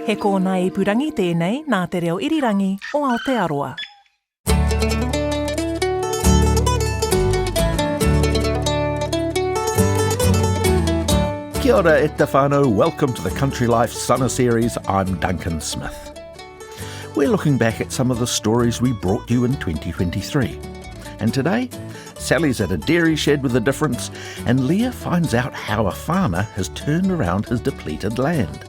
He kōna ipurangi tēnei nā te reo irirangi o Aotearoa. Kia ora e te whānau, welcome to the Country Life Summer Series. I'm Duncan Smith. We're looking back at some of the stories we brought you in 2023. And today, Sally's at a dairy shed with a difference, and Leah finds out how a farmer has turned around his depleted land.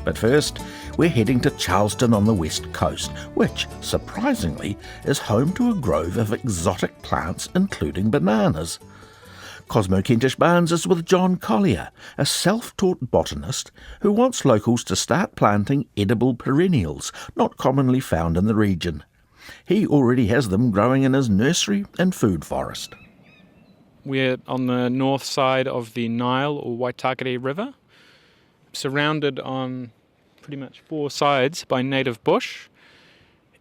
But first, we're heading to Charleston on the west coast, which, surprisingly, is home to a grove of exotic plants, including bananas. Cosmo Kentish Barnes is with John Collier, a self-taught botanist who wants locals to start planting edible perennials not commonly found in the region. He already has them growing in his nursery and food forest. We're on the north side of the Nile or Waitakere River, surrounded on pretty much four sides by native bush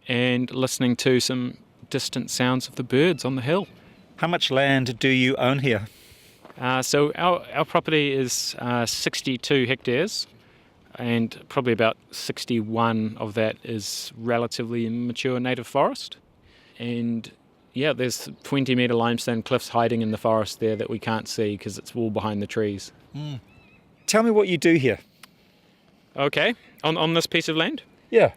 and listening to some distant sounds of the birds on the hill. How much land do you own here? So our property is 62 hectares, and probably about 61 of that is relatively mature native forest. And yeah, there's 20-metre limestone cliffs hiding in the forest there that we can't see because it's all behind the trees. Tell me what you do here. Okay, on this piece of land? Yeah.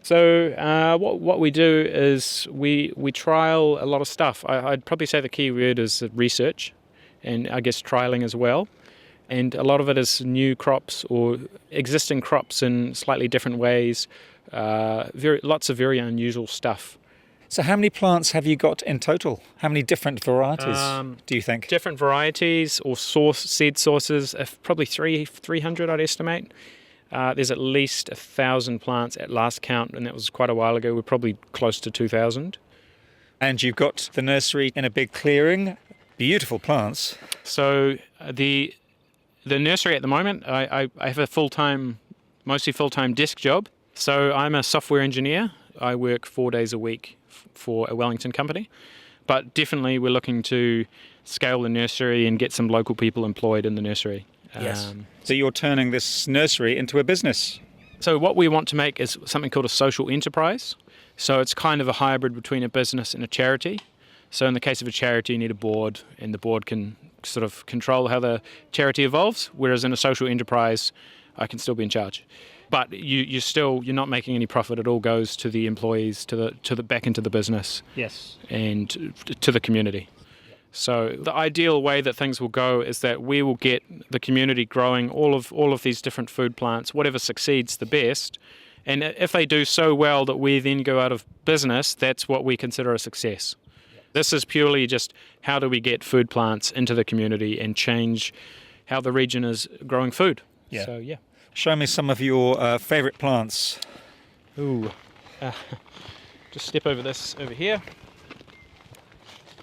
So what we do is we trial a lot of stuff. I'd probably say the key word is research, and I guess trialing as well. And a lot of it is new crops or existing crops in slightly different ways. Lots of very unusual stuff. So how many plants have you got in total? How many different varieties do you think? Different varieties or seed sources, probably 300 I'd estimate. There's at least 1,000 plants at last count, and that was quite a while ago. We're probably close to 2,000. And you've got the nursery in a big clearing. Beautiful plants. So the nursery at the moment, I have a mostly full-time desk job. So I'm a software engineer. I work 4 days a week for a Wellington company. But definitely we're looking to scale the nursery and get some local people employed in the nursery. Yes. So you're turning this nursery into a business. So what we want to make is something called a social enterprise. So it's kind of a hybrid between a business and a charity. So in the case of a charity, you need a board, and the board can sort of control how the charity evolves, whereas in a social enterprise, I can still be in charge. But you're not making any profit. It all goes to the employees, to the back into the business. Yes. And to the community. So the ideal way that things will go is that we will get the community growing all of these different food plants, whatever succeeds the best. And if they do so well that we then go out of business, that's what we consider a success. This is purely just how do we get food plants into the community and change how the region is growing food. Yeah. So, yeah. Show me some of your favourite plants. Ooh. Just step over this over here.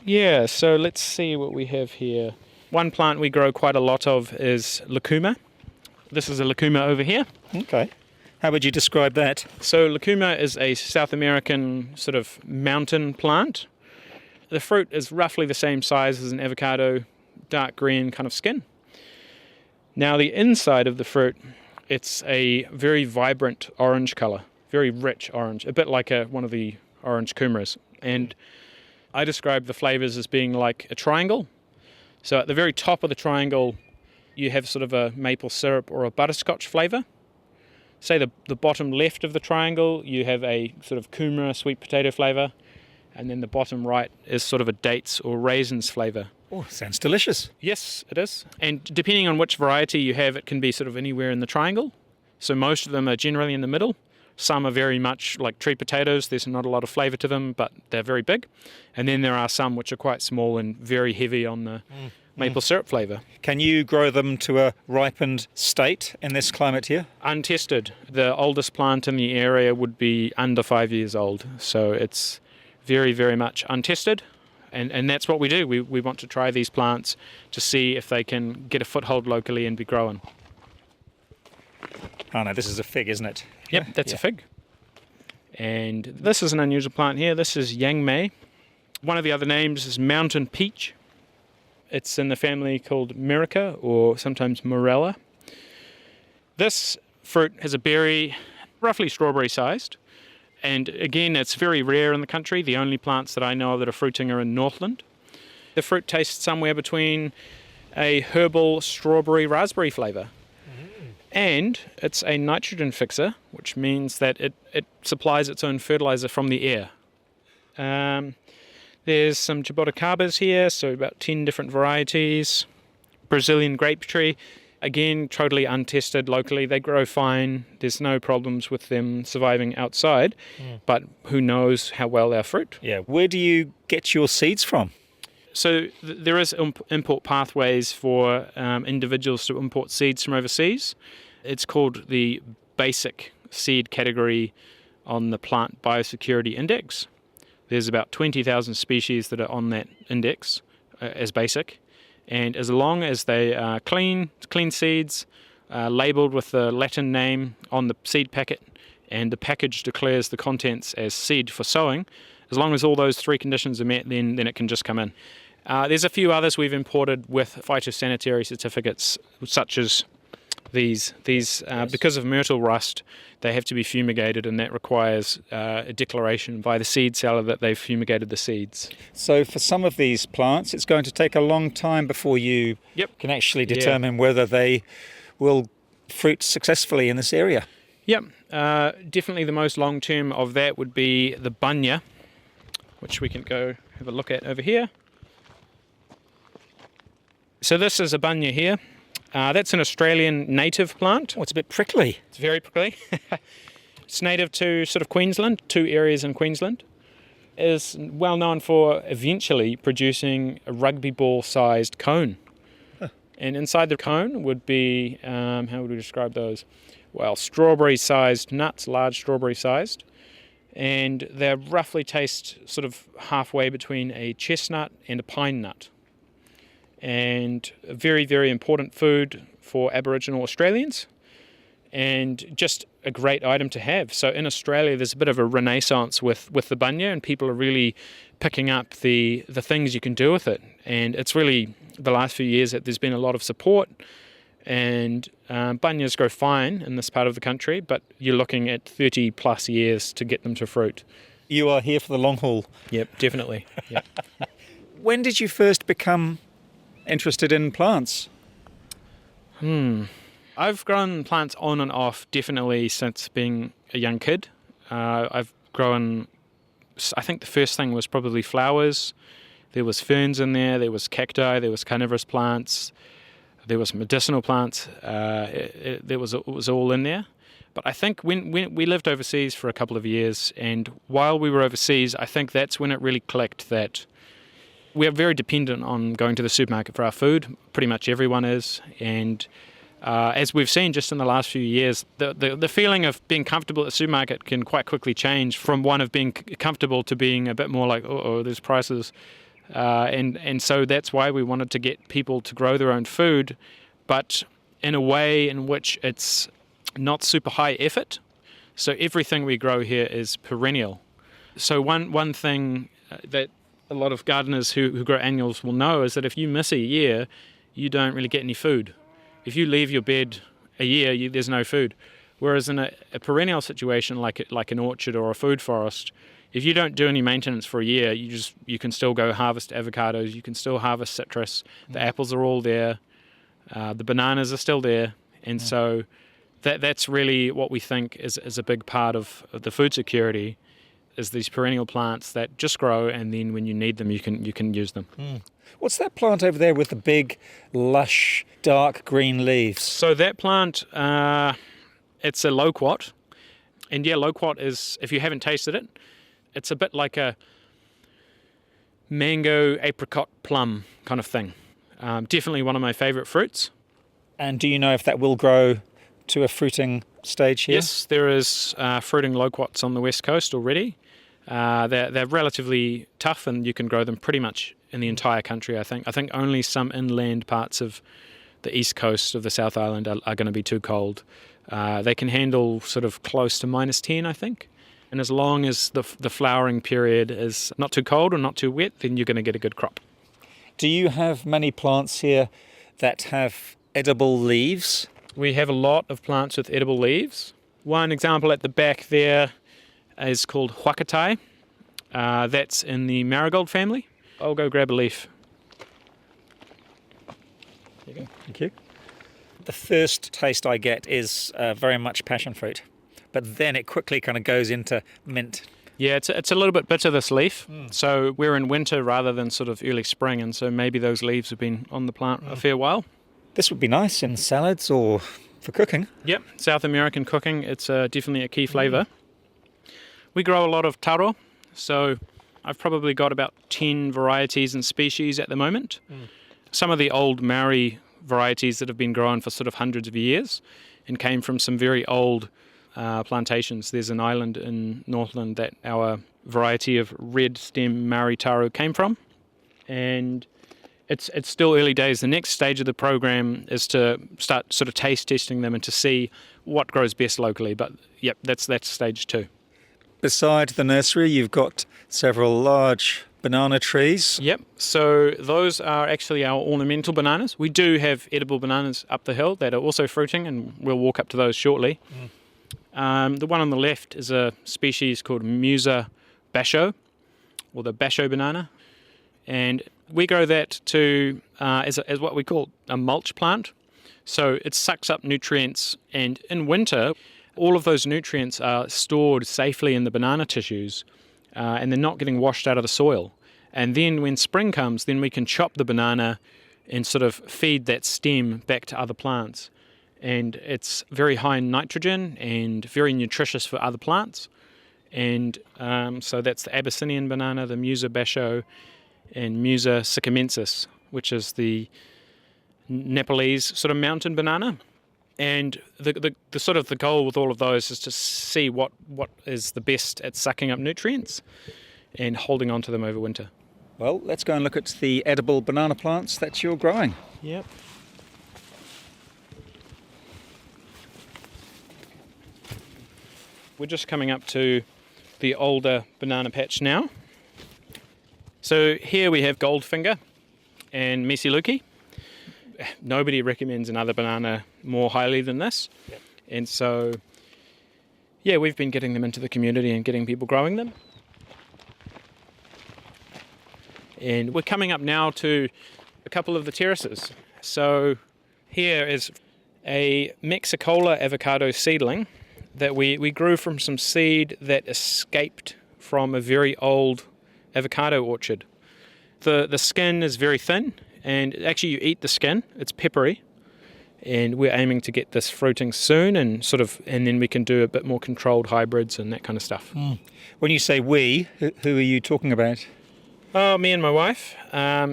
Yeah, so let's see what we have here. One plant we grow quite a lot of is lucuma. This is a lucuma over here. Okay. How would you describe that? So lucuma is a South American sort of mountain plant. The fruit is roughly the same size as an avocado, dark green kind of skin. Now the inside of the fruit, it's a very vibrant orange colour, very rich orange, a bit like one of the orange kumaras. And I describe the flavours as being like a triangle. So at the very top of the triangle, you have sort of a maple syrup or a butterscotch flavour. Say the bottom left of the triangle, you have a sort of kumara sweet potato flavour. And then the bottom right is sort of a dates or raisins flavour. Oh, sounds delicious. Yes, it is. And depending on which variety you have, it can be sort of anywhere in the triangle. So most of them are generally in the middle. Some are very much like tree potatoes. There's not a lot of flavour to them, but they're very big. And then there are some which are quite small and very heavy on the maple syrup flavour. Can you grow them to a ripened state in this climate here? Untested. The oldest plant in the area would be under 5 years old. So it's very, very much untested. And that's what we do. We want to try these plants to see if they can get a foothold locally and be growing. Oh no, this is a fig, isn't it? Yep, that's a fig. And this is an unusual plant here. This is yangmei. One of the other names is mountain peach. It's in the family called Merica, or sometimes Morella. This fruit has a berry roughly strawberry sized. And again, it's very rare in the country. The only plants that I know of that are fruiting are in Northland. The fruit tastes somewhere between a herbal strawberry raspberry flavour. And it's a nitrogen fixer, which means that it supplies its own fertiliser from the air. There's some jaboticabas here, so about 10 different varieties. Brazilian grape tree, again, totally untested locally. They grow fine. There's no problems with them surviving outside, but who knows how well they're fruit. Yeah. Where do you get your seeds from? So there is import pathways for individuals to import seeds from overseas. It's called the basic seed category on the Plant Biosecurity Index. There's about 20,000 species that are on that index as basic. And as long as they are clean seeds, labelled with the Latin name on the seed packet, and the package declares the contents as seed for sowing, as long as all those three conditions are met, then it can just come in. There's a few others we've imported with phytosanitary certificates, such as these. Yes. Because of myrtle rust, they have to be fumigated, and that requires a declaration by the seed seller that they've fumigated the seeds. So for some of these plants, it's going to take a long time before you can actually determine whether they will fruit successfully in this area. Yep. Definitely the most long-term of that would be the bunya, which we can go have a look at over here. So this is a bunya here. That's an Australian native plant. Oh, it's a bit prickly. It's very prickly. It's native to sort of Queensland, 2 areas in Queensland. It is well known for eventually producing a rugby ball-sized cone. Huh. And inside the cone would be, how would we describe those? Well, strawberry-sized nuts, large strawberry-sized. And they roughly taste sort of halfway between a chestnut and a pine nut. And a very, very important food for Aboriginal Australians, and just a great item to have. So in Australia, there's a bit of a renaissance with the bunya, and people are really picking up the things you can do with it. And it's really, the last few years, that there's been a lot of support, and bunyas grow fine in this part of the country, but you're looking at 30 plus years to get them to fruit. You are here for the long haul. Yep, definitely. Yep. When did you first become interested in plants? I've grown plants on and off definitely since being a young kid. I've grown, I think the first thing was probably flowers. There was ferns in there was cacti, there was carnivorous plants, there was medicinal plants. It was all in there. But I think when we lived overseas for a couple of years, and while we were overseas, I think that's when it really clicked that we are very dependent on going to the supermarket for our food. Pretty much everyone is. And as we've seen just in the last few years, the feeling of being comfortable at the supermarket can quite quickly change from one of being comfortable to being a bit more like, there's prices. And so that's why we wanted to get people to grow their own food, but in a way in which it's not super high effort. So everything we grow here is perennial. So one thing that a lot of gardeners who grow annuals will know is that if you miss a year, you don't really get any food. If you leave your bed a year, there's no food. Whereas in a perennial situation like an orchard or a food forest, if you don't do any maintenance for a year, you can still go harvest avocados, you can still harvest citrus, the apples are all there, the bananas are still there, and so that's really what we think is a big part of the food security, is these perennial plants that just grow, and then when you need them, you can use them. What's that plant over there with the big, lush, dark green leaves? So that plant, it's a loquat, and loquat is, if you haven't tasted it, it's a bit like a mango, apricot, plum kind of thing. Definitely one of my favourite fruits. And do you know if that will grow to a fruiting stage here? Yes, there is fruiting loquats on the west coast already. They're relatively tough, and you can grow them pretty much in the entire country, I think. I think only some inland parts of the east coast of the South Island are going to be too cold. They can handle sort of close to -10, I think. And as long as the flowering period is not too cold or not too wet, then you're going to get a good crop. Do you have many plants here that have edible leaves? We have a lot of plants with edible leaves. One example at the back there is called huakatai. That's in the marigold family. I'll go grab a leaf. There you go. Thank you. The first taste I get is very much passion fruit, but then it quickly kind of goes into mint. Yeah, it's a little bit bitter, this leaf. So we're in winter rather than sort of early spring, and so maybe those leaves have been on the plant a fair while. This would be nice in salads or for cooking. Yep, South American cooking, it's definitely a key flavour. We grow a lot of taro, so I've probably got about 10 varieties and species at the moment. Some of the old Maori varieties that have been grown for sort of hundreds of years and came from some very old plantations. There's an island in Northland that our variety of red stem Maori taro came from, and it's still early days. The next stage of the program is to start sort of taste testing them and to see what grows best locally. But yep, that's stage 2. Beside the nursery, you've got several large banana trees. Yep, so those are actually our ornamental bananas. We do have edible bananas up the hill that are also fruiting, and we'll walk up to those shortly. The one on the left is a species called Musa basho, or the basho banana, and we grow that to as what we call a mulch plant. So it sucks up nutrients, and in winter all of those nutrients are stored safely in the banana tissues, and they're not getting washed out of the soil. And then when spring comes, then we can chop the banana and sort of feed that stem back to other plants. And it's very high in nitrogen and very nutritious for other plants. And so that's the Abyssinian banana, the Musa basho, and Musa sycamensis, which is the Nepalese sort of mountain banana. And the sort of the goal with all of those is to see what is the best at sucking up nutrients and holding on to them over winter. Well, let's go and look at the edible banana plants that you're growing. Yep. We're just coming up to the older banana patch now. So here we have Goldfinger and Mesiluki. Nobody recommends another banana more highly than this. Yep. And so, yeah, we've been getting them into the community and getting people growing them. And we're coming up now to a couple of the terraces. So here is a Mexicola avocado seedling that we grew from some seed that escaped from a very old avocado orchard. The skin is very thin, and actually you eat the skin. It's peppery, and we're aiming to get this fruiting soon, and then we can do a bit more controlled hybrids and that kind of stuff. When you say we, who are you talking about? Oh, me and my wife.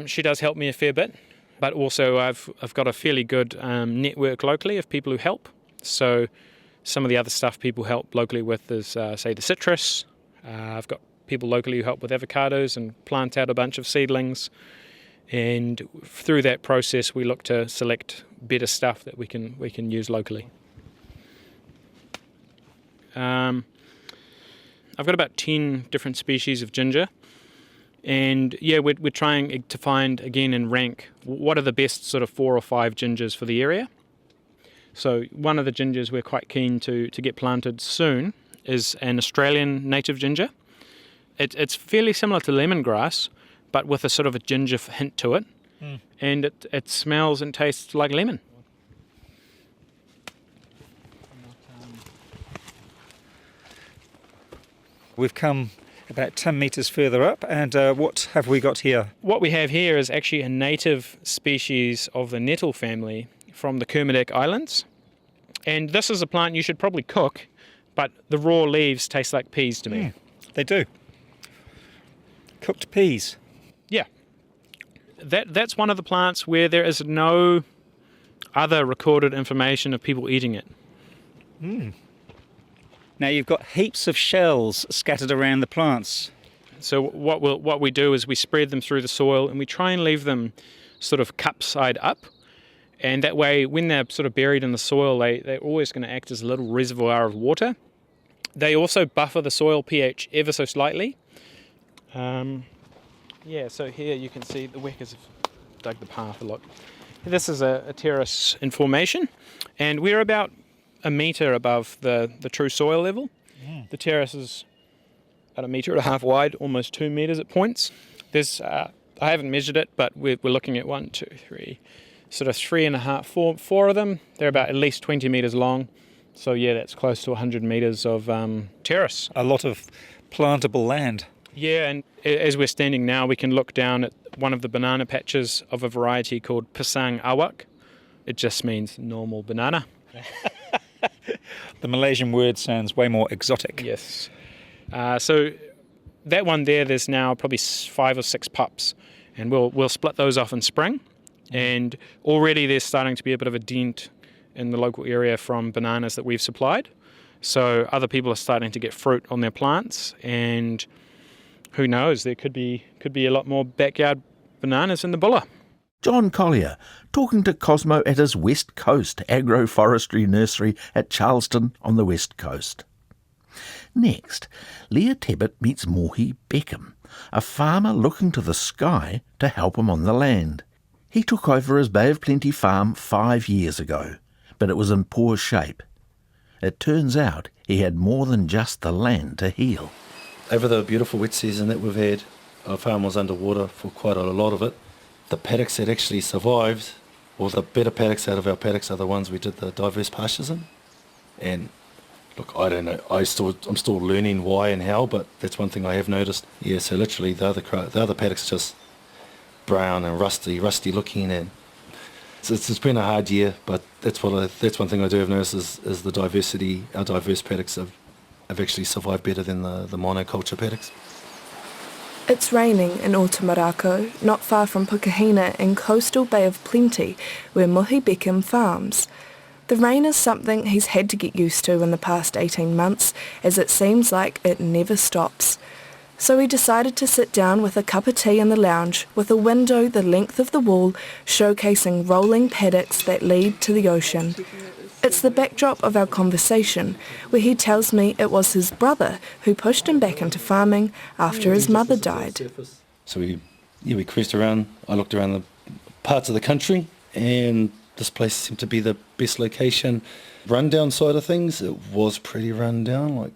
She does help me a fair bit, but also I've got a fairly good network locally of people who help. So some of the other stuff people help locally with is, say, the citrus. I've got people locally who help with avocados and plant out a bunch of seedlings. And through that process, we look to select better stuff that we can use locally. I've got about 10 different species of ginger. And yeah, we're trying to find, again, and rank what are the best sort of 4 or 5 gingers for the area. So one of the gingers we're quite keen to get planted soon is an Australian native ginger. It's fairly similar to lemongrass, but with a sort of a ginger hint to it. And it smells and tastes like lemon. We've come about 10 metres further up, and what have we got here? What we have here is actually a native species of the nettle family from the Kermadec Islands. And this is a plant you should probably cook, but the raw leaves taste like peas to me. They do. Cooked peas. Yeah. That's one of the plants where there is no other recorded information of people eating it. Now you've got heaps of shells scattered around the plants. So what we do is we spread them through the soil, and we try and leave them sort of cup side up. And that way, when they're sort of buried in the soil, they're always going to act as a little reservoir of water. They also buffer the soil pH ever so slightly. So here you can see the workers have dug the path a lot. This is a terrace in formation, and we're about a metre above the true soil level. The terrace is about 1.5 metres wide, almost 2 metres at points. There's, I haven't measured it, but we're looking at 1, 2, 3, sort of 3.5, four of them. They're about at least 20 metres long. So yeah, that's close to 100 metres of terrace. A lot of plantable land. Yeah, and as we're standing now, we can look down at one of the banana patches of a variety called Pisang Awak. It just means normal banana. The Malaysian word sounds way more exotic. Yes. So that one there's now probably 5 or 6 pups, and we'll split those off in spring. And already there's starting to be a bit of a dent in the local area from bananas that we've supplied. So other people are starting to get fruit on their plants, and who knows, there could be a lot more backyard bananas in the Bulla. John Collier, talking to Cosmo at his West Coast agroforestry nursery at Charleston on the West Coast. Next, Leah Tebbit meets Mohi Beckham, a farmer looking to the sky to help him on the land. He took over his Bay of Plenty farm 5 years ago, but it was in poor shape. It turns out he had more than just the land to heal. Over the beautiful wet season that we've had, our farm was underwater for quite a lot of it. The paddocks that actually survived, or the better paddocks out of our paddocks, are the ones we did the diverse pastures in. And look, I don't know, I'm still learning why and how, but that's one thing I have noticed. Yeah, so literally the other paddocks are just brown and rusty looking, and it's been a hard year, but that's one thing I do have noticed is the diversity. Our diverse paddocks have actually survived better than the monoculture paddocks. It's raining in Otamarako, not far from Pukahina in coastal Bay of Plenty, where Mohi Beckham farms. The rain is something he's had to get used to in the past 18 months, as it seems like it never stops. So he decided to sit down with a cup of tea in the lounge, with a window the length of the wall showcasing rolling paddocks that lead to the ocean. It's the backdrop of our conversation, where he tells me it was his brother who pushed him back into farming after his mother died. So we cruised around. I looked around the parts of the country, and this place seemed to be the best location. Rundown side of things, it was pretty rundown. Like,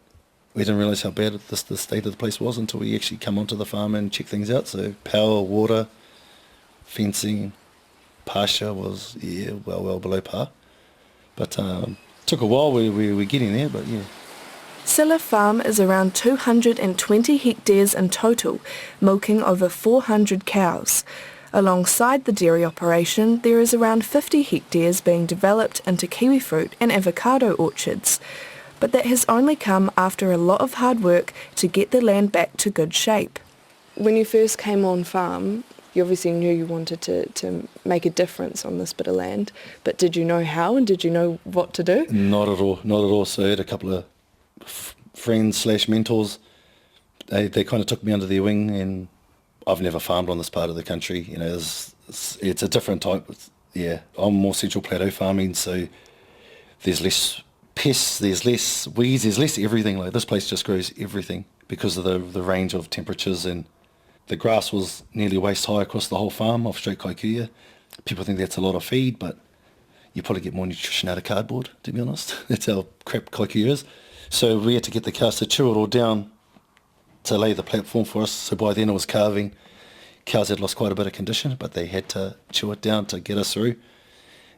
we didn't realise how bad the state of the place was until we actually come onto the farm and check things out. So power, water, fencing, pasture was well below par. But took a while. We're getting there, but yeah. Silla Farm is around 220 hectares in total, milking over 400 cows. Alongside the dairy operation, there is around 50 hectares being developed into kiwifruit and avocado orchards. But that has only come after a lot of hard work to get the land back to good shape. When you first came on farm, you obviously knew you wanted to make a difference on this bit of land, but did you know how, and did you know what to do? Not at all. So I had a couple of friends/mentors. They kind of took me under their wing, and I've never farmed on this part of the country. You know, it's a different type. Yeah, I'm more central plateau farming, so there's less pests, there's less weeds, there's less everything. Like, this place just grows everything because of the range of temperatures, and the grass was nearly waist high across the whole farm off straight Kaikuia. People think that's a lot of feed, but you probably get more nutrition out of cardboard, to be honest. That's how crap Kaikuia is. So we had to get the cows to chew it all down to lay the platform for us. So by then it was calving. Cows had lost quite a bit of condition, but they had to chew it down to get us through.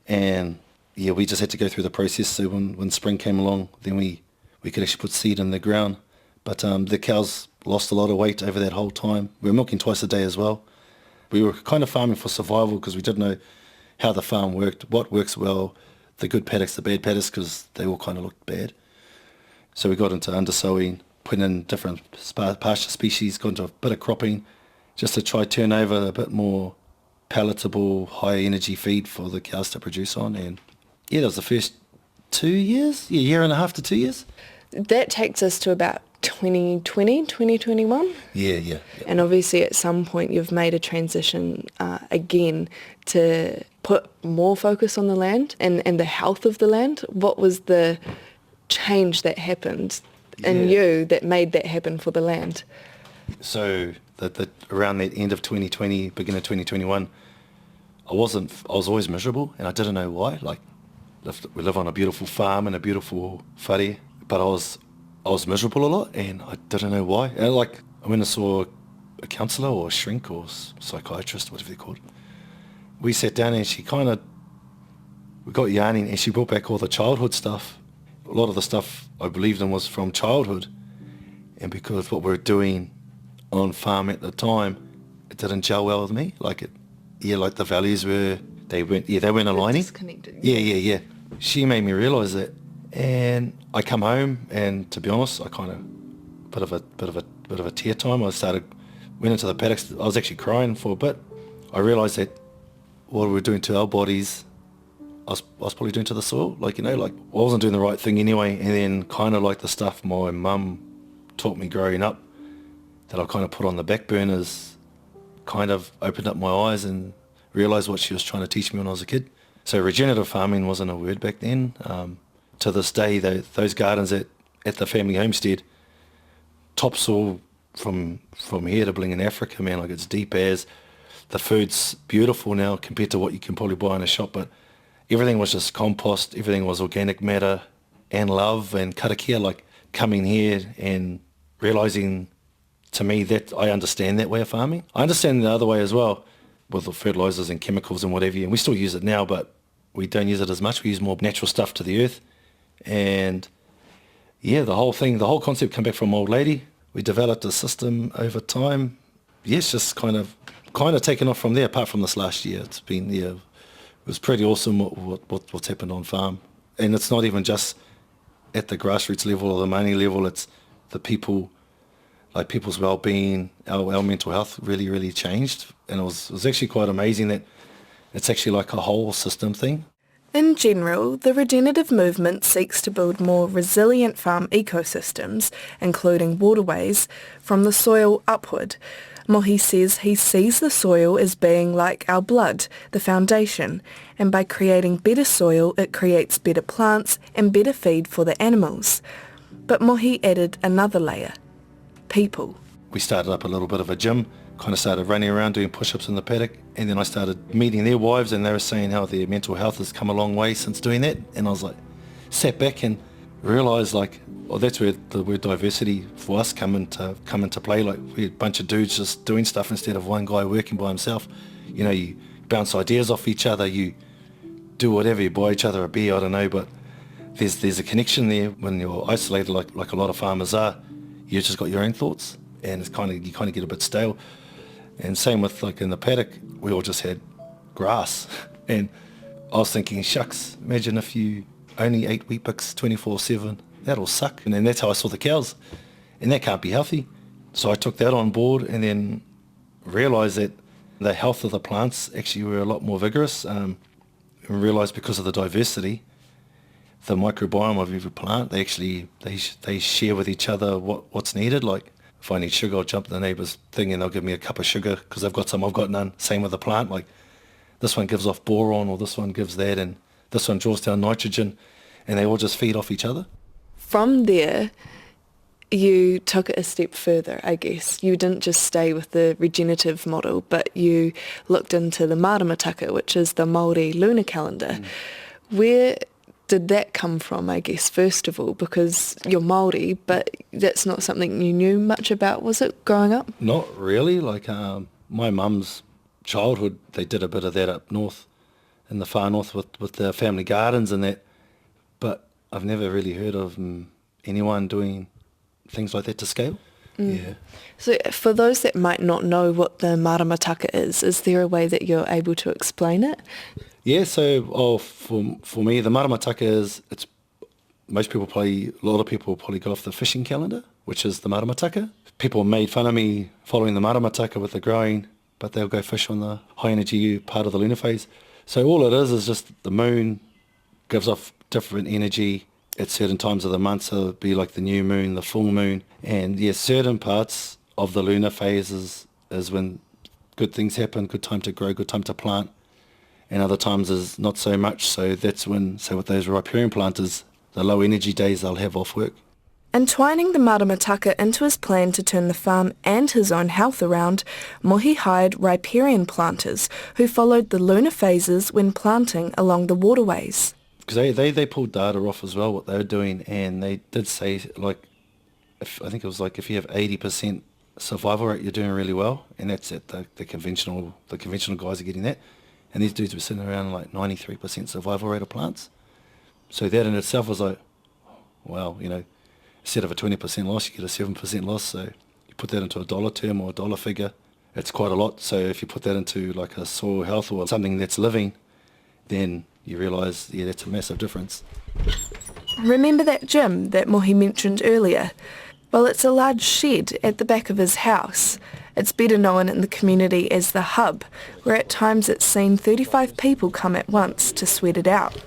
And yeah, we just had to go through the process. So when spring came along, then we could actually put seed in the ground. But the cows lost a lot of weight over that whole time. We were milking twice a day as well. We were kind of farming for survival because we didn't know how the farm worked, what works well, the good paddocks, the bad paddocks, because they all kind of looked bad. So we got into undersowing, putting in different pasture species, got into a bit of cropping, just to try turn over a bit more palatable, high energy feed for the cows to produce on. And yeah, that was the first 2 years, year and a half to 2 years. That takes us to about 2020, 2021? Yeah. And obviously at some point you've made a transition again to put more focus on the land and the health of the land. What was the change that happened in you that made that happen for the land? So around the end of 2020, beginning of 2021, I was always miserable, and I didn't know why. Like, we live on a beautiful farm in a beautiful whare, but I was miserable a lot, and I didn't know why. And like, I went and saw a counsellor or a shrink or psychiatrist, whatever they're called. We sat down and we got yarning, and she brought back all the childhood stuff. A lot of the stuff I believed in was from childhood, and because of what we were doing on farm at the time, it didn't gel well with me. Like the values they weren't aligning. Disconnected. Yeah. She made me realise that, and I come home, and to be honest, I kind of bit of a tear time. Went into the paddocks. I was actually crying for a bit. I realised that what we were doing to our bodies, I was probably doing to the soil. Like, I wasn't doing the right thing anyway. And then kind of like the stuff my mum taught me growing up that I kind of put on the back burners, kind of opened up my eyes and realised what she was trying to teach me when I was a kid. So regenerative farming wasn't a word back then. To this day, those gardens at the family homestead, topsoil from here to bling in Africa, man, like it's deep as. The food's beautiful now compared to what you can probably buy in a shop, but everything was just compost, everything was organic matter and love and karakia, like coming here and realising to me that I understand that way of farming. I understand the other way as well with the fertilisers and chemicals and whatever, and we still use it now, but we don't use it as much. We use more natural stuff to the earth. And yeah, the whole concept came back from my old lady. We developed a system over time. Yes, just kind of taken off from there, apart from this last year. It's been, it was pretty awesome what's happened on farm. And it's not even just at the grassroots level or the money level, it's the people, like people's well-being, our mental health really, really changed. And it was actually quite amazing that it's actually like a whole system thing. In general, the regenerative movement seeks to build more resilient farm ecosystems, including waterways, from the soil upward. Mohi says he sees the soil as being like our blood, the foundation, and by creating better soil it creates better plants and better feed for the animals. But Mohi added another layer: people. We started up a little bit of a gym, kind of started running around doing push-ups in the paddock, and then I started meeting their wives, and they were saying how their mental health has come a long way since doing that. And I was like, sat back and realised like, well, that's where the word diversity for us come into play. Like, we're a bunch of dudes just doing stuff instead of one guy working by himself. You bounce ideas off each other, you do whatever, you buy each other a beer, I don't know, but there's a connection there. When you're isolated like a lot of farmers are, you just got your own thoughts, and you kind of get a bit stale. And same with like in the paddock, we all just had grass. And I was thinking, shucks, imagine if you only ate wheat bix 24/7, that'll suck. And then that's how I saw the cows, and that can't be healthy. So I took that on board and then realised that the health of the plants actually were a lot more vigorous. And realised because of the diversity, the microbiome of every plant, they share with each other what's needed. Like, if I need sugar, I'll jump to the neighbour's thing and they'll give me a cup of sugar because they've got some, I've got none. Same with the plant. Like, this one gives off boron, or this one gives that, and this one draws down nitrogen, and they all just feed off each other. From there, you took it a step further, I guess. You didn't just stay with the regenerative model, but you looked into the maramataka, which is the Maori lunar calendar. Where did that come from, I guess, first of all? Because you're Maori, but that's not something you knew much about, was it, growing up? Not really. Like, my mum's childhood, they did a bit of that up north, in the far north with the family gardens and that. But I've never really heard of anyone doing things like that to scale. Yeah. So for those that might not know what the maramataka is there a way that you're able to explain it? Yeah, so for me, the maramataka is, a lot of people probably go off the fishing calendar, which is the maramataka. People made fun of me following the maramataka with the growing, but they'll go fish on the high energy part of the lunar phase. So all it is just the moon gives off different energy at certain times of the month. So it'd be like the new moon, the full moon. And yeah, certain parts of the lunar phase is when good things happen, good time to grow, good time to plant. And other times is not so much. So that's when, with those riparian planters, the low energy days they'll have off work. Entwining the maramataka into his plan to turn the farm and his own health around, Mohi hired riparian planters who followed the lunar phases when planting along the waterways. Because they pulled data off as well, what they were doing, and they did say, like, I think it was like if you have 80% survival rate, you're doing really well, and that's it. The conventional guys are getting that, and these dudes were sitting around like 93% survival rate of plants. So that in itself was like, well, you know, instead of a 20% loss, you get a 7% loss. So you put that into a dollar term or a dollar figure, it's quite a lot. So if you put that into like a soil health or something that's living, then you realise, yeah, that's a massive difference. Remember that gym that Mohi mentioned earlier? Well, it's a large shed at the back of his house. It's better known in the community as the Hub, where at times it's seen 35 people come at once to sweat it out.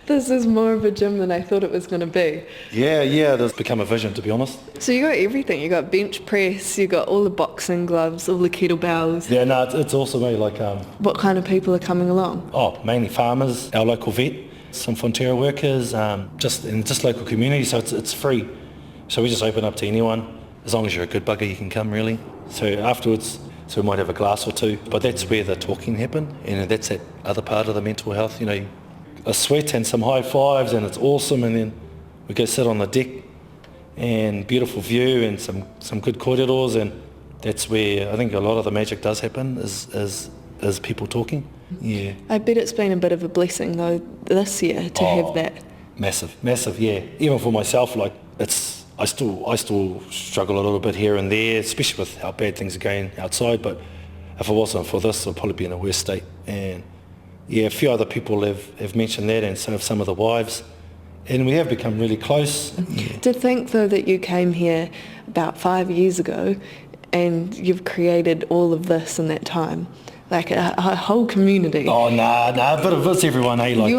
This is more of a gym than I thought it was going to be. Yeah, there's become a vision, to be honest. So you got everything. You got bench press, you got all the boxing gloves, all the kettlebells. Yeah, no, it's awesome, eh? Like, What kind of people are coming along? mainly farmers, our local vet, some Fonterra workers, just local community, so it's free. So we just open up to anyone. As long as you're a good bugger, you can come, really. So afterwards, so we might have a glass or two, but that's where the talking happen, and that's that other part of the mental health, you know, a sweat and some high fives, and it's awesome, and then we go sit on the deck and beautiful view and some good corridors, and that's where I think a lot of the magic does happen, is people talking. Yeah. I bet it's been a bit of a blessing though this year to have that. Massive, yeah. Even for myself, like I still struggle a little bit here and there, especially with how bad things are going outside, but if it wasn't for this, I'd probably be in a worse state. And yeah, a few other people have mentioned that, and so have some of the wives, and we have become really close. Yeah. To think though that you came here about 5 years ago and you've created all of this in that time, like a whole community. Oh, nah, but it's everyone, eh? Like,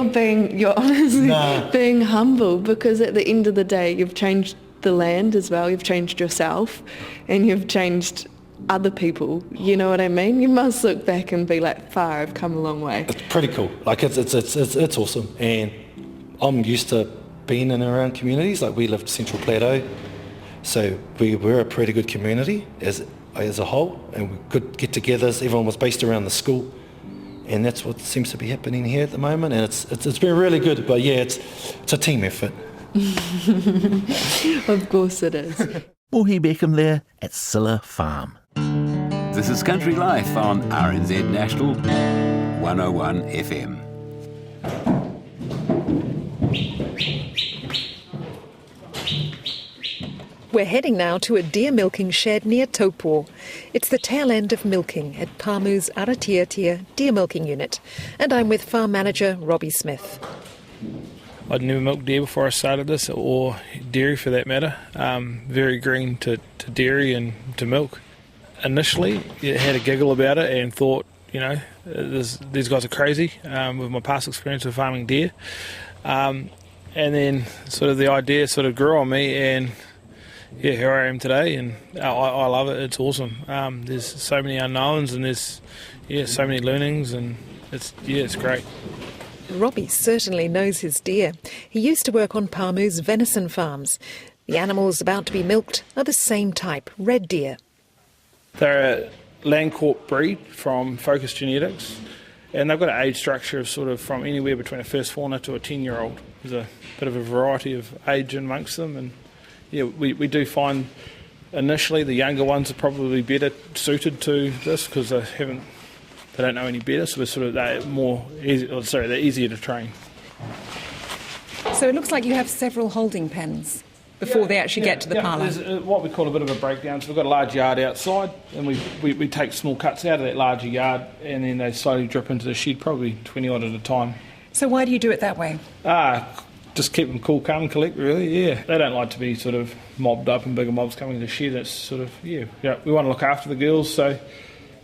You're honestly being humble, because at the end of the day you've changed the land as well, you've changed yourself, and you've changed other people, you know what I mean? You must look back and be like, far, I've come a long way. It's pretty cool. Like, it's awesome, and I'm used to being in and around communities. Like, we lived Central Plateau, so we're a pretty good community as a whole, and we could get-togethers. Everyone was based around the school, and that's what seems to be happening here at the moment, and it's been really good. But yeah, it's a team effort. Of course it is. Mohi Beckham there at Silla Farm. This is Country Life on RNZ National 101 FM. We're heading now to a deer milking shed near Taupo. It's the tail end of milking at Pamu's Aratiatia deer milking unit. And I'm with farm manager Robbie Smith. I'd never milked deer before I started this, or dairy for that matter. Very green to dairy and to milk. Initially, I had a giggle about it and thought, you know, these guys are crazy, with my past experience of farming deer. And then sort of the idea sort of grew on me, and yeah, here I am today, and I love it. It's awesome. There's so many unknowns, and there's so many learnings, and it's great. Robbie certainly knows his deer. He used to work on Pamu's venison farms. The animals about to be milked are the same type, red deer. They're a Landcorp breed from Focus Genetics, and they've got an age structure of sort of from anywhere between a first fawner to a 10-year-old. There's a bit of a variety of age amongst them, and yeah, we do find initially the younger ones are probably better suited to this because they don't know any better, so they're easier to train. So it looks like you have several holding pens before they actually get to the parlour. There's what we call a bit of a breakdown. So we've got a large yard outside, and we take small cuts out of that larger yard, and then they slowly drip into the shed, probably 20 odd at a time. So why do you do it that way? Just keep them cool, calm, collect, really, yeah. They don't like to be sort of mobbed up and bigger mobs coming to the shed. It's sort of, we want to look after the girls, so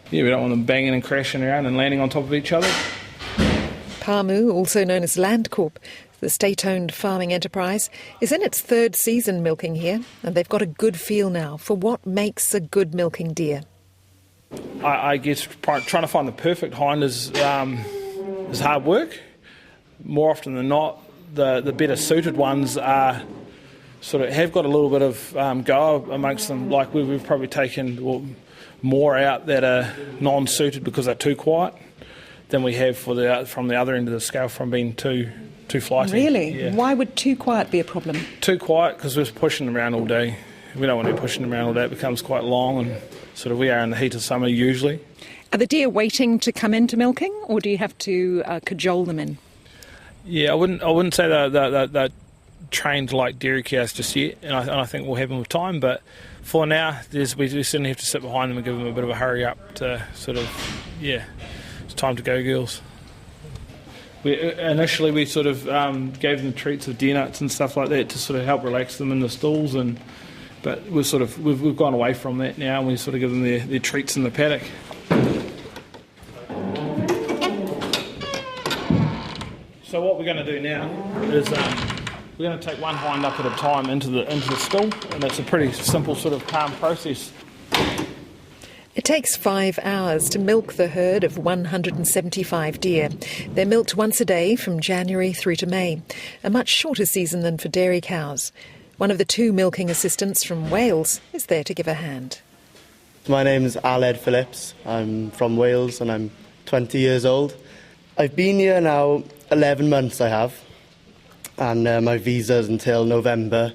we don't want them banging and crashing around and landing on top of each other. Pamu, also known as Landcorp, the state-owned farming enterprise, is in its third season milking here, and they've got a good feel now for what makes a good milking deer. I guess trying to find the perfect hind is hard work. More often than not, the better suited ones are sort of have got a little bit of go amongst them. Like we've probably taken more out that are non-suited because they're too quiet than we have from the other end of the scale from being too flighty. Really? Yeah. Why would too quiet be a problem? Too quiet because we're pushing them around all day. We don't want to be pushing them around all day. It becomes quite long, and sort of we are in the heat of summer usually. Are the deer waiting to come into milking, or do you have to cajole them in? Yeah, I wouldn't say they're trained like dairy cows just yet, and I think we'll have them with time. But for now, we certainly have to sit behind them and give them a bit of a hurry up to sort of, it's time to go, girls. Initially, we sort of gave them treats of deer nuts and stuff like that to sort of help relax them in the stalls, but we've gone away from that now, and we sort of give them their treats in the paddock. So what we're going to do now is we're going to take one hind up at a time into the stall, and it's a pretty simple sort of calm process. It takes 5 hours to milk the herd of 175 deer. They're milked once a day from January through to May, a much shorter season than for dairy cows. One of the 2 milking assistants from Wales is there to give a hand. My name is Aled Phillips. I'm from Wales and I'm 20 years old. I've been here now 11 months I have, and my visa's until November.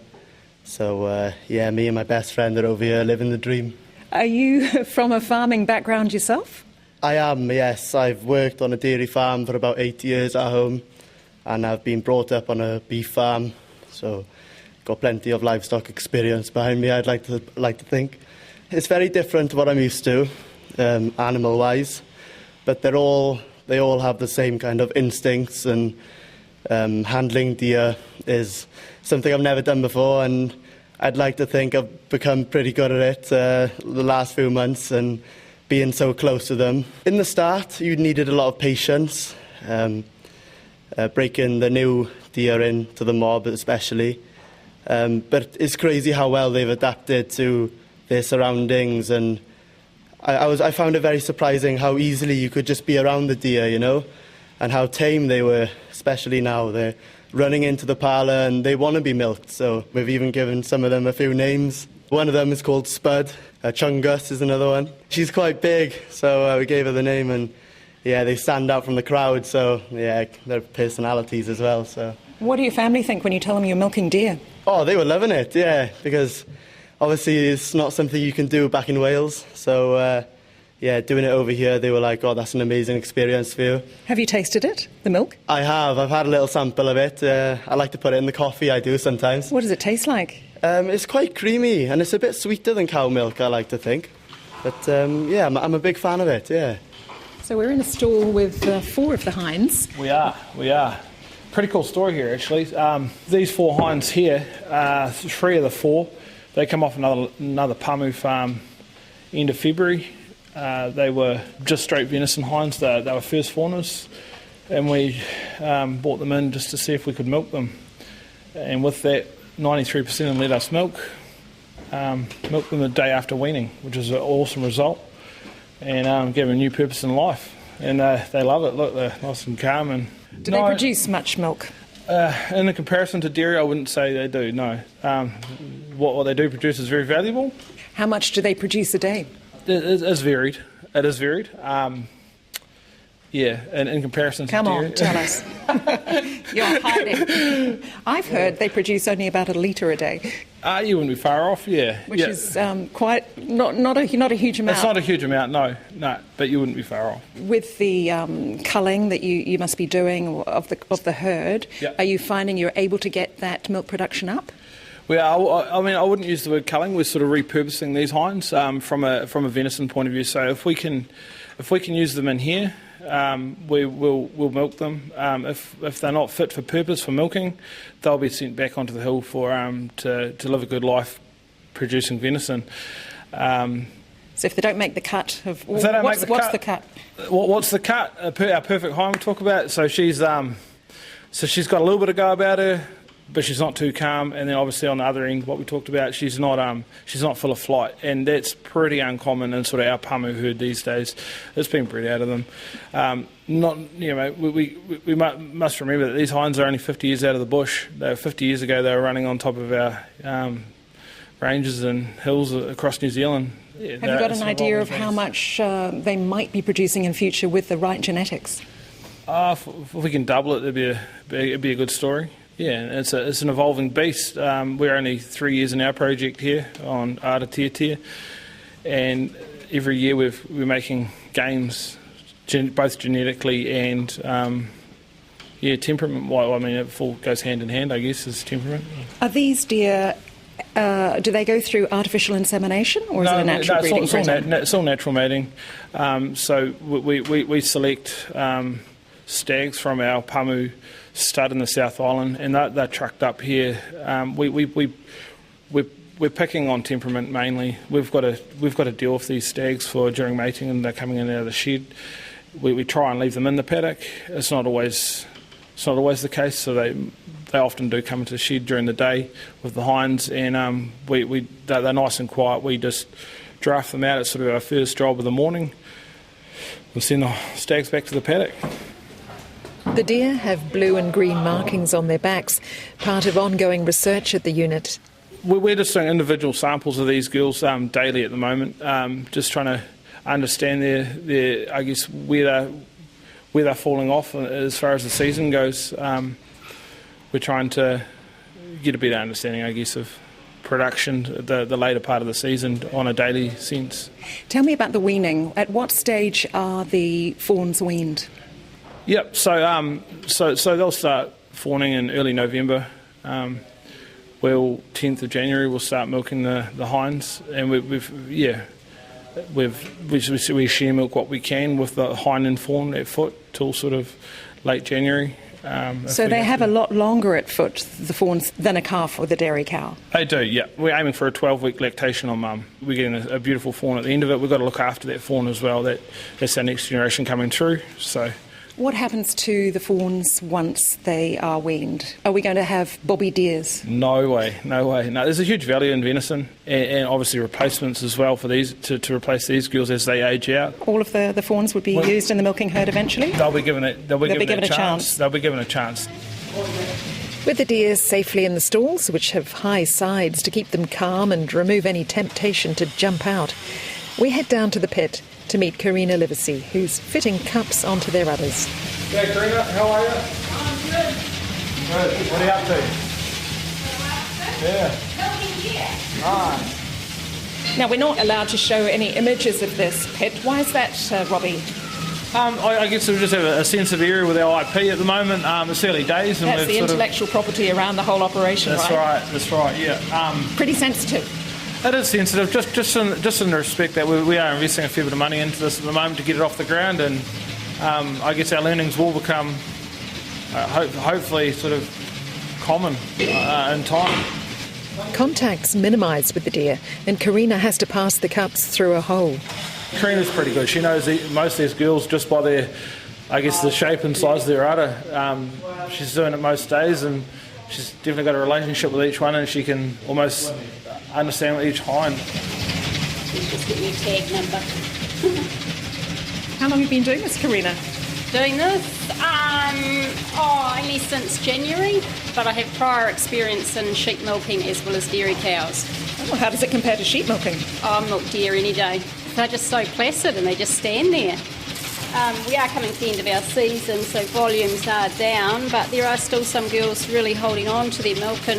So me and my best friend are over here living the dream. Are you from a farming background yourself? I am, yes. I've worked on a dairy farm for about 8 years at home, and I've been brought up on a beef farm, so got plenty of livestock experience behind me, I'd like to think. It's very different to what I'm used to, animal-wise, but they all have the same kind of instincts, and handling deer is something I've never done before, and I'd like to think I've become pretty good at it the last few months and being so close to them. In the start, you needed a lot of patience, breaking the new deer into the mob especially. But it's crazy how well they've adapted to their surroundings, and I found it very surprising how easily you could just be around the deer, and how tame they were, especially now. They're running into the parlour and they want to be milked, so we've even given some of them a few names. One of them is called Spud. Chungus is another one. She's quite big, so we gave her the name, and they stand out from the crowd, so they're personalities as well. So what do your family think when you tell them you're milking deer? Oh, they were loving it, because obviously it's not something you can do back in Wales, so doing it over here, they were like, oh, that's an amazing experience for you. Have you tasted it, the milk? I have. I've had a little sample of it. I like to put it in the coffee, I do sometimes. What does it taste like? It's quite creamy, and it's a bit sweeter than cow milk, I like to think. But I'm a big fan of it, So we're in a stall with 4 of the hinds. We are. Pretty cool story here, actually. These 4 hinds here, 3 of the 4, they come off another Pamu farm end of February. They were just straight venison hinds. They were first fawners, and we brought them in just to see if we could milk them. And with that, 93% of them let us milk them the day after weaning, which is an awesome result, and gave them a new purpose in life. And they love it. Look, they're nice and calm. And do they produce much milk? In comparison to dairy, I wouldn't say they do, no. What they do produce is very valuable. How much do they produce a day? It is varied. And in comparison to Come dairy... on, tell us. You're hiding. I've heard they produce only about 1 litre a day. You wouldn't be far off, Which is quite not a huge amount. It's not a huge amount, no, but you wouldn't be far off. With the culling that you must be doing of the herd, Are you finding you're able to get that milk production up? Well, I wouldn't use the word culling. We're sort of repurposing these hinds from a venison point of view. So if we can use them in here, we'll milk them. If they're not fit for purpose for milking, they'll be sent back onto the hill for to live a good life producing venison. So if they don't make the cut, what's the cut? What's the cut? Our perfect hind we talk about. So she's got a little bit of go about her, but she's not too calm. And then obviously on the other end, what we talked about, she's not full of flight, and that's pretty uncommon in sort of our Pamu herd these days. It's been bred out of them. not, we must remember that these hinds are only 50 years out of the bush. 50 years ago they were running on top of our ranges and hills across New Zealand. Yeah, Have you got an idea of how much they might be producing in future with the right genetics? If we can double it, it'd be a good story. Yeah, it's an evolving beast. We're only 3 years in our project here on Aotearoa, and every year we're making gains, both genetically and temperament. Well, I mean, it all goes hand in hand, I guess, is temperament. Are these deer? Do they go through artificial insemination, or is it a natural breeding program? It's all natural mating. So we select stags from our Pamu stud in the South Island, and they're trucked up here. We're picking on temperament mainly. We've got to deal with these stags during mating, and they're coming in and out of the shed. We try and leave them in the paddock. It's not always the case. So they often do come into the shed during the day with the hinds, and they're nice and quiet. We just draft them out. It's sort of our first job of the morning. We'll send the stags back to the paddock. The deer have blue and green markings on their backs, part of ongoing research at the unit. We're just doing individual samples of these girls daily at the moment, just trying to understand their I guess, where they're falling off as far as the season goes. We're trying to get a better understanding, I guess, of production the later part of the season on a daily sense. Tell me about the weaning. At what stage are the fawns weaned? Yep, so they'll start fawning in early November. 10th of January we'll start milking the hinds, and we share milk what we can with the hind and fawn at foot till sort of late January. So they have a lot longer at foot, the fawns, than a calf or the dairy cow? They do, yeah. We're aiming for a 12-week lactation on mum. We're getting a beautiful fawn at the end of it. We've got to look after that fawn as well. That's our next generation coming through. So, what happens to the fawns once they are weaned? Are we going to have bobby deers? No way. No, there's a huge value in venison and obviously replacements as well for these to replace these girls as they age out. All of the fawns would be used in the milking herd eventually? They'll be given a chance. They'll be given a chance. With the deer safely in the stalls, which have high sides to keep them calm and remove any temptation to jump out, we head down to the pit to meet Karina Livesey, who's fitting cups onto their udders. Hey Karina, how are you? I'm good. Good. What are you up to? Yeah. Nice. Now, we're not allowed to show any images of this pit. Why is that, Robbie? I guess we just have a sensitive area with our IP at the moment. It's early days. And that's the intellectual property around the whole operation, right? That's right, yeah. Pretty sensitive. It is sensitive, just in the respect that we are investing a fair bit of money into this at the moment to get it off the ground, and I guess our learnings will become hopefully sort of common in time. Contact's minimised with the deer, and Karina has to pass the cups through a hole. Karina's pretty good. She knows most of these girls just by their, I guess, the shape and size of their udder. She's doing it most days, and she's definitely got a relationship with each one, and she can almost understand each hind. Just get your tag number. How long have you been doing this, Karina? Doing this? Only since January, but I have prior experience in sheep milking as well as dairy cows. Oh, how does it compare to sheep milking? I milk deer any day. They're just so placid and they just stand there. We are coming to the end of our season, so volumes are down, but there are still some girls really holding on to their milk and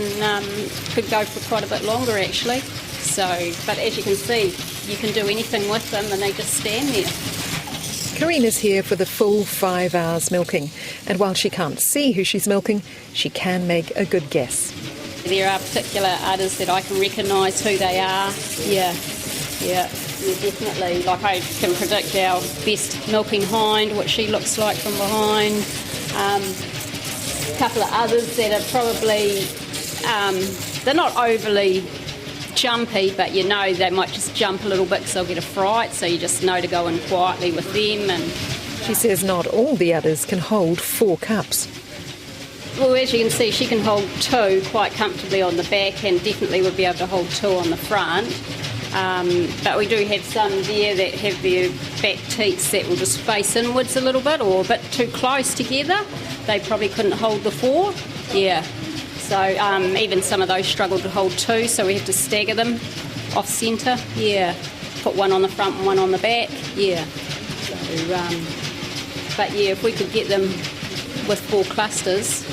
could go for quite a bit longer actually. So, but as you can see, you can do anything with them and they just stand there. Karina's here for the full 5 hours milking, and while she can't see who she's milking, she can make a good guess. There are particular udders that I can recognise who they are. Yeah, definitely. Like I can predict our best milking hind, what she looks like from behind. A couple of others that are probably, they're not overly jumpy, but you know they might just jump a little bit because they'll get a fright, so you just know to go in quietly with them. And she says not all the udders can hold 4 cups. Well, as you can see, she can hold 2 quite comfortably on the back and definitely would be able to hold 2 on the front. But we do have some deer that have their back teats that will just face inwards a little bit or a bit too close together. They probably couldn't hold the four. Yeah. So even some of those struggle to hold two, so we have to stagger them off centre. Yeah. Put one on the front and one on the back. Yeah. So, but yeah, if we could get them with 4 clusters,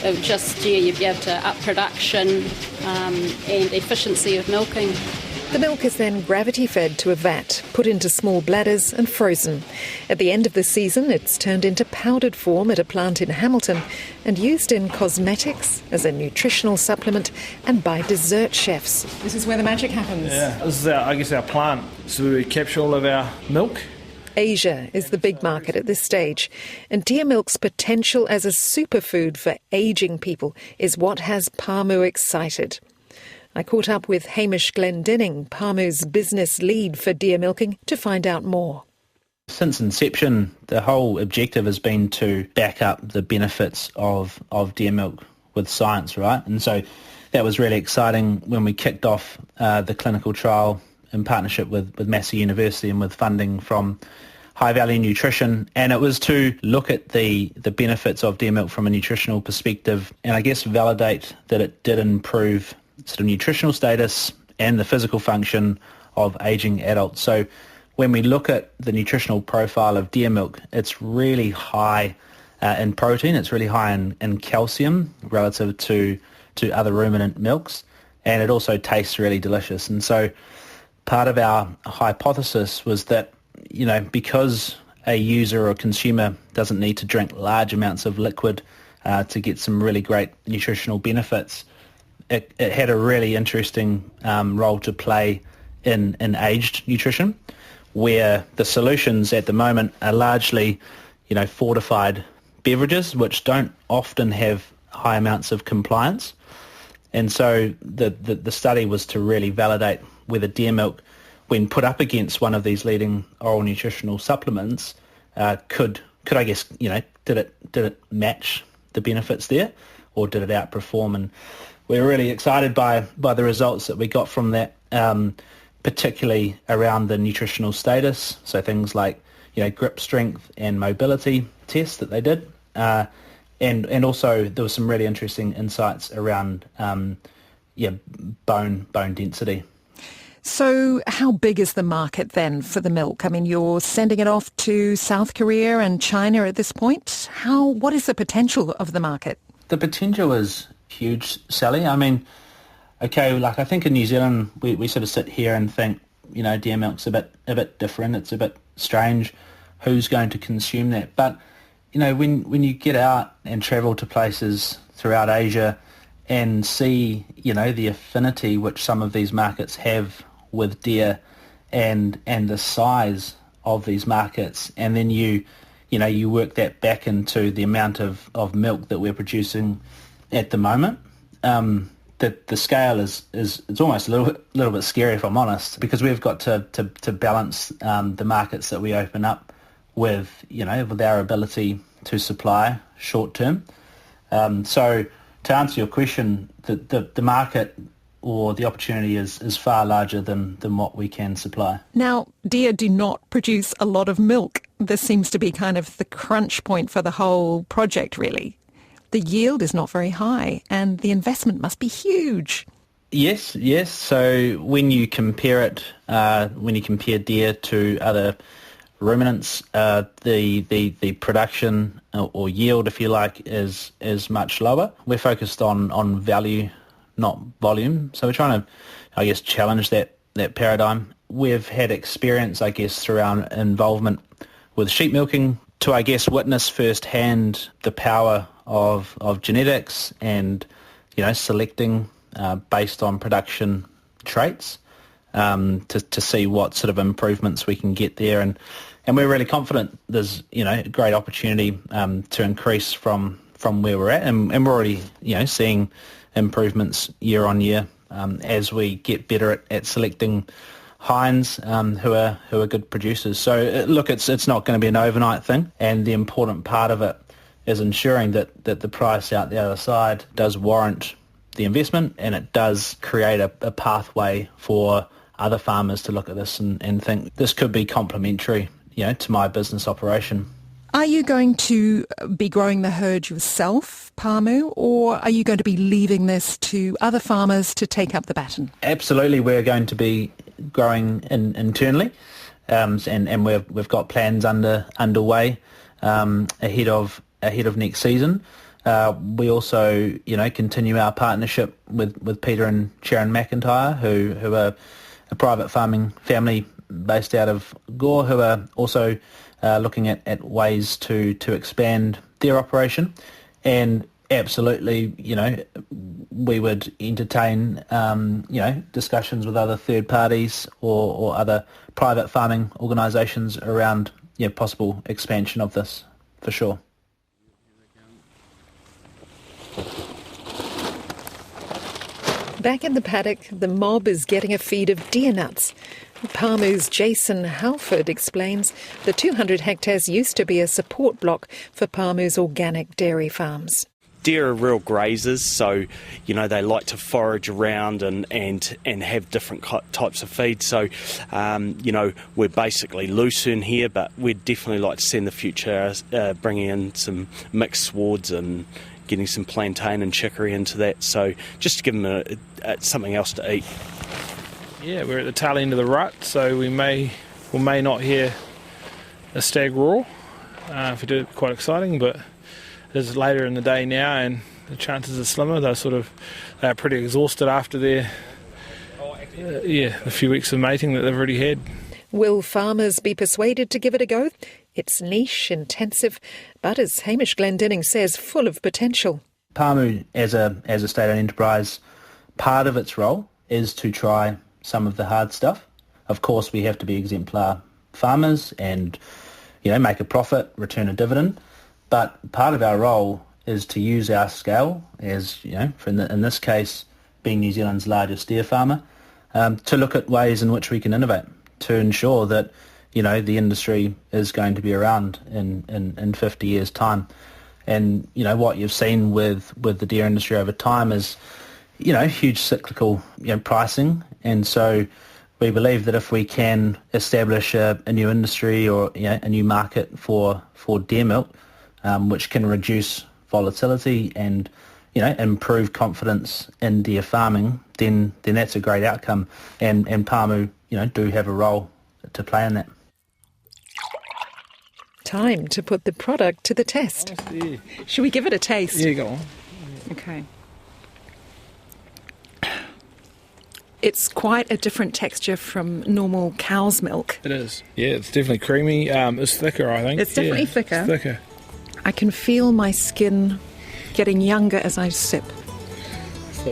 it would just, you'd be able to up production and efficiency of milking. The milk is then gravity-fed to a vat, put into small bladders and frozen. At the end of the season, it's turned into powdered form at a plant in Hamilton and used in cosmetics, as a nutritional supplement, and by dessert chefs. This is where the magic happens. Yeah, this is our plant. So we capture all of our milk. Asia is the big market at this stage, and deer milk's potential as a superfood for ageing people is what has Pamu excited. I caught up with Hamish Glendinning, Pamu's business lead for deer milking, to find out more. Since inception, the whole objective has been to back up the benefits of deer milk with science, right? And so that was really exciting when we kicked off the clinical trial in partnership with Massey University and with funding from High Value Nutrition, and it was to look at the benefits of deer milk from a nutritional perspective and I guess validate that it did improve sort of nutritional status and the physical function of ageing adults. So when we look at the nutritional profile of deer milk, it's really high in protein, it's really high in calcium relative to other ruminant milks, and it also tastes really delicious. And so part of our hypothesis was that, you know, because a user or consumer doesn't need to drink large amounts of liquid to get some really great nutritional benefits, it had a really interesting role to play in aged nutrition, where the solutions at the moment are largely, you know, fortified beverages, which don't often have high amounts of compliance. And so the study was to really validate whether deer milk, when put up against one of these leading oral nutritional supplements, could I guess, you know, did it match the benefits there, or did it outperform? And we're really excited by the results that we got from that, particularly around the nutritional status. So things like, you know, grip strength and mobility tests that they did, and also there was some really interesting insights around bone density. So how big is the market then for the milk? I mean, you're sending it off to South Korea and China at this point. What is the potential of the market? The potential is huge, Sally. I mean, okay, like I think in New Zealand we sort of sit here and think, you know, deer milk's a bit different. It's a bit strange. Who's going to consume that? But, you know, when you get out and travel to places throughout Asia and see, you know, the affinity which some of these markets have with deer and the size of these markets, and then you work that back into the amount of milk that we're producing at the moment, the scale is it's almost a little bit scary, if I'm honest, because we've got to balance the markets that we open up with, you know, with our ability to supply short term. So to answer your question, the market or the opportunity is far larger than what we can supply. Now, deer do not produce a lot of milk. This seems to be kind of the crunch point for the whole project, really. The yield is not very high, and the investment must be huge. Yes. So when you compare deer to other ruminants, the production or yield, if you like, is much lower. We're focused on value, not volume. So we're trying to, I guess, challenge that paradigm. We've had experience, I guess, through our involvement with sheep milking to, I guess, witness firsthand the power of genetics and, you know, selecting based on production traits to see what sort of improvements we can get there. And we're really confident there's, you know, a great opportunity to increase from where we're at. And we're already, you know, seeing improvements year on year as we get better at selecting hinds who are good producers. So look, it's not going to be an overnight thing, and the important part of it is ensuring that the price out the other side does warrant the investment, and it does create a pathway for other farmers to look at this and think this could be complementary, to my business operation. Are you going to be growing the herd yourself, Pamu, or are you going to be leaving this to other farmers to take up the baton? Absolutely, we're going to be growing internally, and we've got plans underway ahead of next season. We also, continue our partnership with Peter and Sharon McIntyre, who are a private farming family based out of Gore, who are also looking at ways to expand their operation. And absolutely, we would entertain, discussions with other third parties or other private farming organisations around possible expansion of this, for sure. Back in the paddock, the mob is getting a feed of deer nuts. Pamu's Jason Halford explains the 200 hectares used to be a support block for Pamu's organic dairy farms. Deer are real grazers, so they like to forage around and have different types of feed. So we're basically loose in here, but we'd definitely like to see in the future bringing in some mixed swards and getting some plantain and chicory into that. So just to give them something else to eat. Yeah, we're at the tail end of the rut, so we may or may not hear a stag roar. If we do, it quite exciting, but it is later in the day now, and the chances are slimmer. They're pretty exhausted after their the few weeks of mating that they've already had. Will farmers be persuaded to give it a go? It's niche, intensive, but as Hamish Glendinning says, full of potential. Pamu, as a state-owned enterprise, part of its role is to try some of the hard stuff. Of course, we have to be exemplar farmers and, make a profit, return a dividend. But part of our role is to use our scale as, in this case, being New Zealand's largest deer farmer, to look at ways in which we can innovate to ensure that, the industry is going to be around in 50 years' time. And, what you've seen with the deer industry over time is, huge cyclical pricing. And so we believe that if we can establish a new industry or a new market for deer milk, which can reduce volatility and improve confidence in deer farming, then that's a great outcome. And Pamu do have a role to play in that. Time to put the product to the test. Should we give it a taste? Yeah, go on. Okay. It's quite a different texture from normal cow's milk. It is. Yeah, it's definitely creamy. It's thicker, I think. It's definitely thicker. It's thicker. I can feel my skin getting younger as I sip. That's the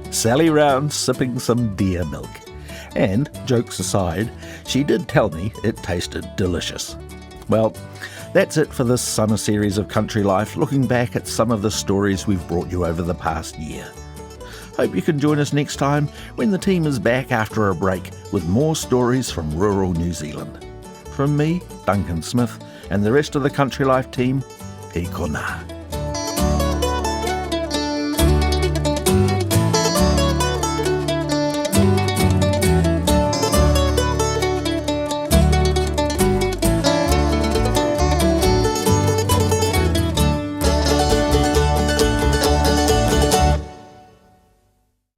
one. Sally round sipping some deer milk. And, jokes aside, she did tell me it tasted delicious. Well, that's it for this summer series of Country Life, looking back at some of the stories we've brought you over the past year. Hope you can join us next time when the team is back after a break with more stories from rural New Zealand. From me, Duncan Smith, and the rest of the Country Life team, e kona.